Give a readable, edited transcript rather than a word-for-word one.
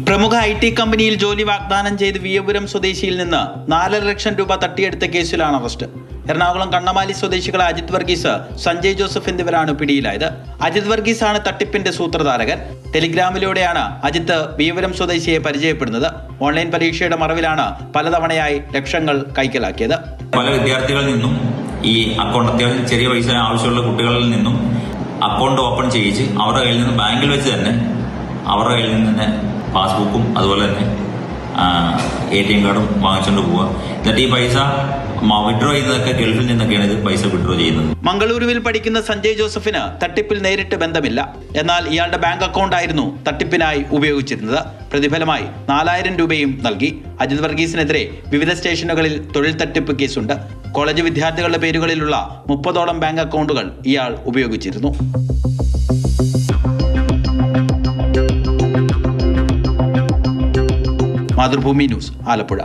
പ്രമുഖ IT കമ്പനിയിൽ ജോലി വാഗ്ദാനം ചെയ്ത് വിയപുരം സ്വദേശിയിൽ നിന്ന് 4.5 ലക്ഷം രൂപ തട്ടിയെടുത്ത കേസിലാണ് അറസ്റ്റ്. എറണാകുളം കണ്ണമാലി സ്വദേശികളെ അജിത് വർഗീസ്, സഞ്ജയ് ജോസഫ് എന്നിവരാണ് പിടിയിലായത്. അജിത് വർഗീസാണ് തട്ടിപ്പിന്റെ സൂത്രധാരകൻ. ടെലിഗ്രാമിലൂടെയാണ് അജിത്ത് വിയപുരം സ്വദേശിയെ പരിചയപ്പെടുന്നത്. ഓൺലൈൻ പരീക്ഷയുടെ മറവിലാണ് പലതവണയായി ലക്ഷങ്ങൾ കൈക്കലാക്കിയത്. പല വിദ്യാർത്ഥികളിൽ നിന്നും ഈ അക്കൗണ്ട് അത്യാവശ്യം ചെറിയ പൈസ ആവശ്യമുള്ള കുട്ടികളിൽ നിന്നും അക്കൗണ്ട് ഓപ്പൺ ചെയ്യിച്ച് അവരുടെ കയ്യിൽ നിന്ന് ബാങ്കിൽ വെച്ച് തന്നെ അവരുടെ കയ്യിൽ നിന്ന് തന്നെ പാസ്ബുക്കും അതുപോലെ തന്നെ ATM കാർഡും വാങ്ങിച്ചുകൊണ്ട് പോവുക. എന്നിട്ട് ഈ പൈസ വിഡ്രോ ചെയ്യുന്നതൊക്കെ ഗൾഫിൽ നിന്നൊക്കെയാണ് ഇത് പൈസ വിഡ്രോ ചെയ്യുന്നത്. മംഗളൂരുവിൽ പഠിക്കുന്ന സഞ്ജയ് ജോസഫിന് തട്ടിപ്പിൽ നേരിട്ട് ബന്ധമില്ല. എന്നാൽ ഇയാളുടെ ബാങ്ക് അക്കൗണ്ട് ആയിരുന്നു തട്ടിപ്പിനായി ഉപയോഗിച്ചിരുന്നത്. പ്രതിഫലമായി 4000 രൂപയും നൽകി. അജിത് വർഗീസിനെതിരെ വിവിധ സ്റ്റേഷനുകളിൽ തൊഴിൽ തട്ടിപ്പ് കേസുണ്ട്. കോളേജ് വിദ്യാർത്ഥികളുടെ പേരുകളിലുള്ള 30ഓളം ബാങ്ക് അക്കൗണ്ടുകൾ ഇയാൾ ഉപയോഗിച്ചിരുന്നു. മാതൃഭൂമി ന്യൂസ്, ആലപ്പുഴ.